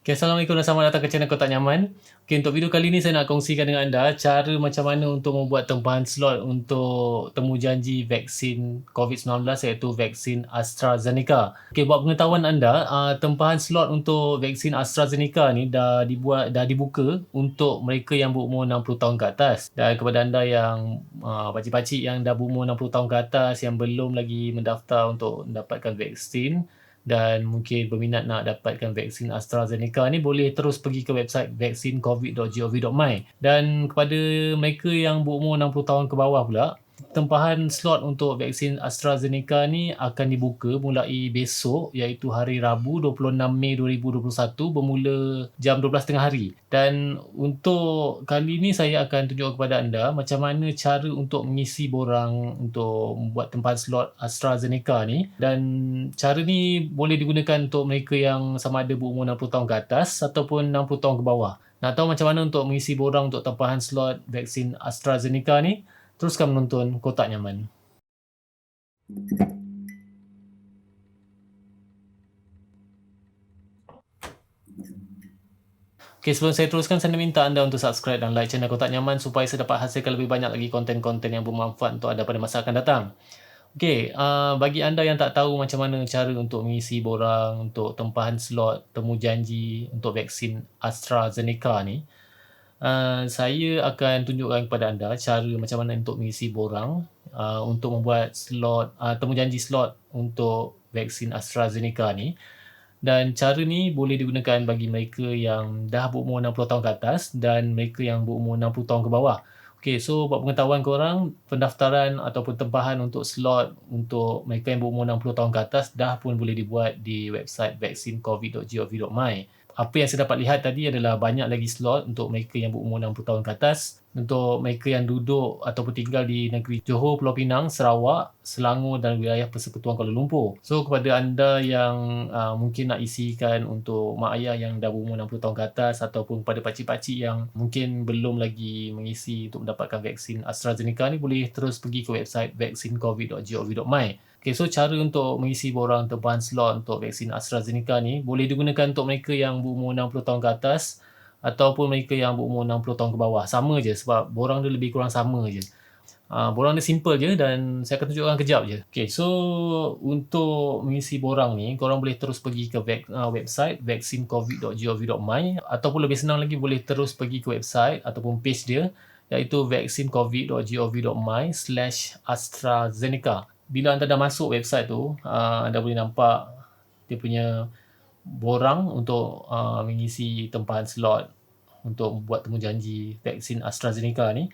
Okay, Assalamualaikum dan selamat datang ke channel Kotak Nyaman. Okay, untuk video kali ni saya nak kongsikan dengan anda cara macam mana untuk membuat tempahan slot untuk temujanji vaksin COVID-19 iaitu vaksin AstraZeneca. Okay, buat pengetahuan anda, tempahan slot untuk vaksin AstraZeneca ni dah dibuka untuk mereka yang berumur 60 tahun ke atas. Dan kepada anda yang pakcik-pakcik yang dah berumur 60 tahun ke atas yang belum lagi mendaftar untuk mendapatkan vaksin, dan mungkin berminat nak dapatkan vaksin AstraZeneca ni, boleh terus pergi ke website vaksincovid.gov.my. Dan kepada mereka yang berumur 60 tahun ke bawah pula, tempahan slot untuk vaksin AstraZeneca ni akan dibuka mulai besok, iaitu hari Rabu 26 Mei 2021 bermula jam 12 tengah hari. Dan untuk kali ni saya akan tunjuk kepada anda macam mana cara untuk mengisi borang untuk membuat tempahan slot AstraZeneca ni. Dan cara ni boleh digunakan untuk mereka yang sama ada berumur 60 tahun ke atas ataupun 60 tahun ke bawah. Nak tahu macam mana untuk mengisi borang untuk tempahan slot vaksin AstraZeneca ni? Teruskan menonton Kotak Nyaman. Okay, sebelum saya teruskan, saya minta anda untuk subscribe dan like channel Kotak Nyaman supaya saya dapat hasilkan lebih banyak lagi konten-konten yang bermanfaat untuk anda pada masa akan datang. Okay, bagi anda yang tak tahu macam mana cara untuk mengisi borang untuk tempahan slot temujanji untuk vaksin AstraZeneca ni, saya akan tunjukkan kepada anda cara macam mana untuk mengisi borang untuk membuat slot temujanji slot untuk vaksin AstraZeneca ni. Dan cara ni boleh digunakan bagi mereka yang dah berumur 60 tahun ke atas dan mereka yang berumur 60 tahun ke bawah. Okay, so buat pengetahuan korang, pendaftaran ataupun tempahan untuk slot untuk mereka yang berumur 60 tahun ke atas dah pun boleh dibuat di website vaksincovid.gov.my. Apa yang saya dapat lihat tadi adalah banyak lagi slot untuk mereka yang berumur 60 tahun ke atas, untuk mereka yang duduk ataupun tinggal di negeri Johor, Pulau Pinang, Sarawak, Selangor dan wilayah Persekutuan Kuala Lumpur. So kepada anda yang mungkin nak isikan untuk mak ayah yang dah berumur 60 tahun ke atas ataupun pada pakcik-pakcik yang mungkin belum lagi mengisi untuk mendapatkan vaksin AstraZeneca ni, boleh terus pergi ke website vaksincovid.gov.my. Okay, so cara untuk mengisi borang tempahan slot untuk vaksin AstraZeneca ni boleh digunakan untuk mereka yang berumur 60 tahun ke atas ataupun mereka yang berumur 60 tahun ke bawah. Sama je sebab borang dia lebih kurang sama je. Borang dia simple je dan saya akan tunjukkan kejap je. Okay, so untuk mengisi borang ni, korang boleh terus pergi ke website vaksincovid.gov.my ataupun lebih senang lagi boleh terus pergi ke website ataupun page dia iaitu vaksincovid.gov.my/AstraZeneca. Bila anda dah masuk website tu, anda boleh nampak dia punya borang untuk mengisi tempahan slot untuk membuat temujanji vaksin AstraZeneca ni.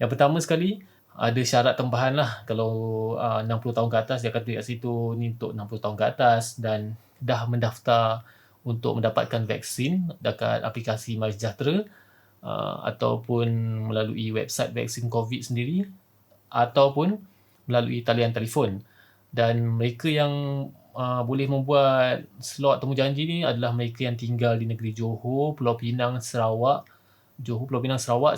Yang pertama sekali, ada syarat tempahan lah. Kalau 60 tahun ke atas, dia akan tulis kat situ ni untuk 60 tahun ke atas dan dah mendaftar untuk mendapatkan vaksin dekat aplikasi MySejahtera ataupun melalui website vaksin COVID sendiri ataupun melalui talian telefon. Dan mereka yang boleh membuat slot temujanji ni adalah mereka yang tinggal di negeri Johor, Pulau Pinang, Sarawak,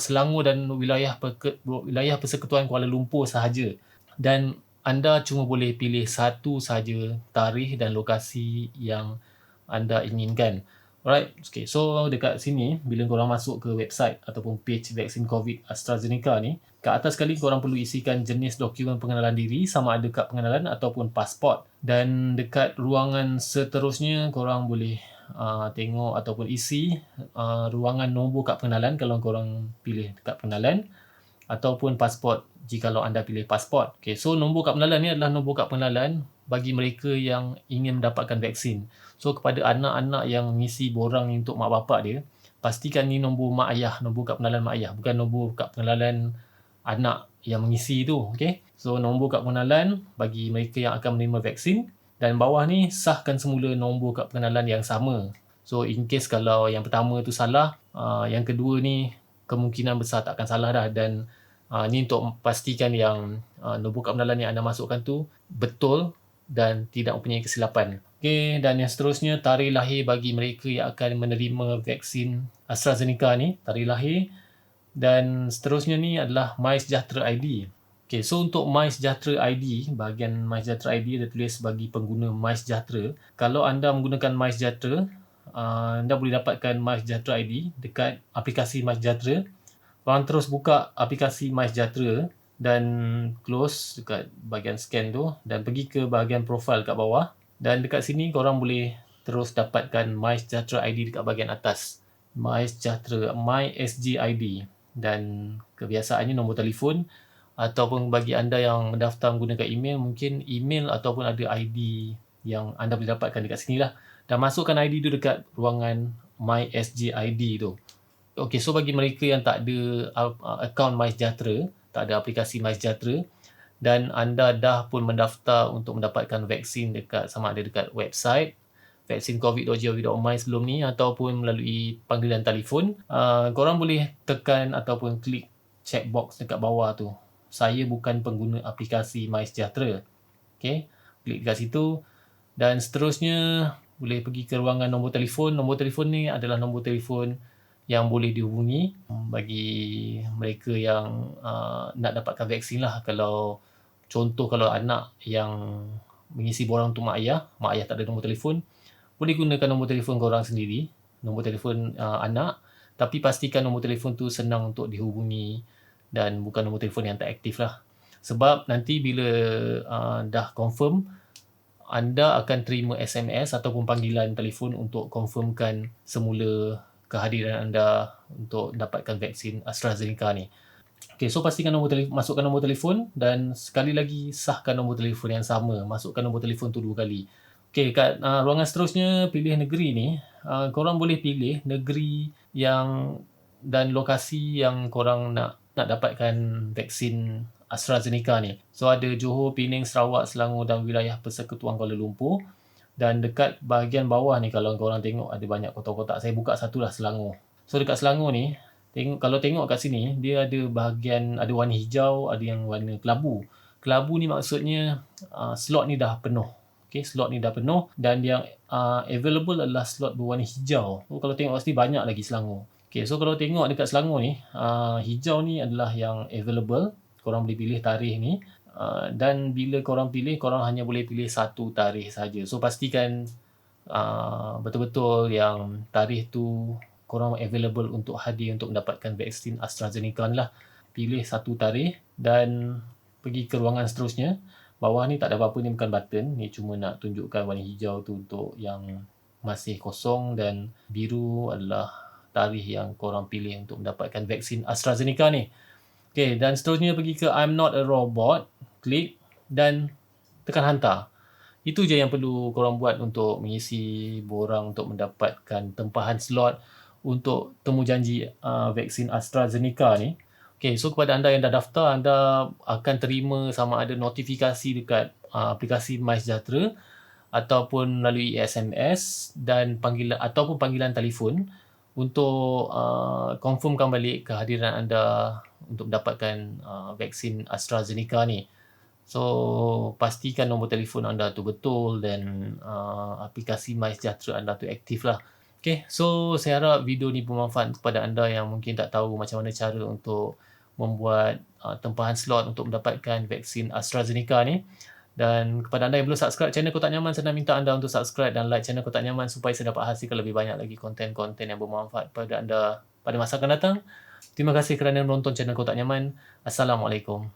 Selangor dan wilayah Persekutuan Kuala Lumpur sahaja. Dan anda cuma boleh pilih satu sahaja tarikh dan lokasi yang anda inginkan. Alright, okay, so dekat sini bila korang masuk ke website ataupun page vaksin COVID AstraZeneca ni, kat atas sekali korang perlu isikan jenis dokumen pengenalan diri, sama ada kad pengenalan ataupun pasport. Dan dekat ruangan seterusnya korang boleh tengok ataupun isi ruangan nombor kad pengenalan kalau korang pilih kad pengenalan ataupun pasport jikalau anda pilih pasport. Okay, so nombor kad pengenalan ni adalah nombor kad pengenalan bagi mereka yang ingin mendapatkan vaksin. So kepada anak-anak yang mengisi borang ni untuk mak bapak dia, pastikan ni nombor mak ayah, nombor kad pengenalan mak ayah, bukan nombor kad pengenalan anak yang mengisi tu. Okay, so nombor kad pengenalan bagi mereka yang akan menerima vaksin. Dan bawah ni sahkan semula nombor kad pengenalan yang sama. So in case kalau yang pertama tu salah, yang kedua ni kemungkinan besar tak akan salah dah. Dan ni untuk pastikan yang nombor kad pengenalan yang anda masukkan tu betul dan tidak mempunyai kesilapan. Okay, dan yang seterusnya tarikh lahir bagi mereka yang akan menerima vaksin AstraZeneca ni, tarikh lahir. Dan seterusnya ni adalah MySejahtera ID. Okay, so untuk MySejahtera ID, bahagian MySejahtera ID ada tulis bagi pengguna MySejahtera. Kalau anda menggunakan MySejahtera, anda boleh dapatkan MySejahtera ID dekat aplikasi MySejahtera. Korang terus buka aplikasi MySejahtera dan close dekat bahagian scan tu dan pergi ke bahagian profile kat bawah, dan dekat sini korang boleh terus dapatkan MySejahtera ID dekat bahagian atas. MySejahtera, MySG ID, dan kebiasaannya nombor telefon, ataupun bagi anda yang mendaftar menggunakan email, mungkin email ataupun ada ID yang anda boleh dapatkan dekat sini lah. Dan masukkan ID tu dekat ruangan MySG ID tu. Okey, so bagi mereka yang tak ada akaun MySejahtera, tak ada aplikasi MySejahtera, dan anda dah pun mendaftar untuk mendapatkan vaksin dekat, sama ada dekat website vaksincovid.gov.my sebelum ni ataupun melalui panggilan telefon, korang boleh tekan ataupun klik checkbox dekat bawah tu, saya bukan pengguna aplikasi MySejahtera. Okey, klik dekat situ dan seterusnya boleh pergi ke ruangan nombor telefon. Nombor telefon ni adalah nombor telefon yang boleh dihubungi bagi mereka yang nak dapatkan vaksin lah. Kalau contoh, kalau anak yang mengisi borang untuk mak ayah tak ada nombor telefon, boleh gunakan nombor telefon korang sendiri, nombor telefon anak, tapi pastikan nombor telefon tu senang untuk dihubungi dan bukan nombor telefon yang tak aktif lah. Sebab nanti bila dah confirm, anda akan terima SMS ataupun panggilan telefon untuk confirmkan semula kehadiran anda untuk dapatkan vaksin AstraZeneca ni. Okay, so pastikan masukkan nombor telefon dan sekali lagi sahkan nombor telefon yang sama. Masukkan nombor telefon tu 2 kali. Okay, kat ruangan seterusnya, pilih negeri ni. Korang boleh pilih negeri yang dan lokasi yang korang nak dapatkan vaksin AstraZeneca ni. So ada Johor, Pening, Sarawak, Selangor dan wilayah Persekutuan Kuala Lumpur. Dan dekat bahagian bawah ni, kalau korang tengok ada banyak kotak-kotak. Saya buka satulah Selangor. So dekat Selangor ni, kalau tengok kat sini, dia ada bahagian, ada warna hijau, ada yang warna kelabu. Kelabu ni maksudnya slot ni dah penuh. Okay, slot ni dah penuh dan yang available adalah slot berwarna hijau. So kalau tengok kat sini banyak lagi Selangor. Okay, so kalau tengok dekat Selangor ni, hijau ni adalah yang available. Korang boleh pilih tarikh ni. Dan bila korang pilih, korang hanya boleh pilih satu tarikh saja. So pastikan betul-betul yang tarikh tu korang available untuk hadir untuk mendapatkan vaksin AstraZeneca ni lah. Pilih satu tarikh dan pergi ke ruangan seterusnya. Bawah ni tak ada apa-apa, ni bukan button. Ni cuma nak tunjukkan warna hijau tu untuk yang masih kosong, dan biru adalah tarikh yang korang pilih untuk mendapatkan vaksin AstraZeneca ni. Okay, dan seterusnya pergi ke I'm not a robot. Klik dan tekan hantar. Itu je yang perlu korang buat untuk mengisi borang untuk mendapatkan tempahan slot untuk temujanji vaksin AstraZeneca ni. Okay, so kepada anda yang dah daftar, anda akan terima sama ada notifikasi dekat aplikasi MySejahtera ataupun melalui SMS dan panggilan telefon untuk confirmkan balik kehadiran anda untuk mendapatkan vaksin AstraZeneca ni. So pastikan nombor telefon anda tu betul dan aplikasi MySejahtera anda tu aktif lah. Okay, so saya harap video ni bermanfaat kepada anda yang mungkin tak tahu macam mana cara untuk membuat tempahan slot untuk mendapatkan vaksin AstraZeneca ni. Dan kepada anda yang belum subscribe channel Kotak Nyaman, saya nak minta anda untuk subscribe dan like channel Kotak Nyaman supaya saya dapat hasilkan lebih banyak lagi konten-konten yang bermanfaat pada anda pada masa akan datang. Terima kasih kerana menonton channel Kotak Nyaman. Assalamualaikum.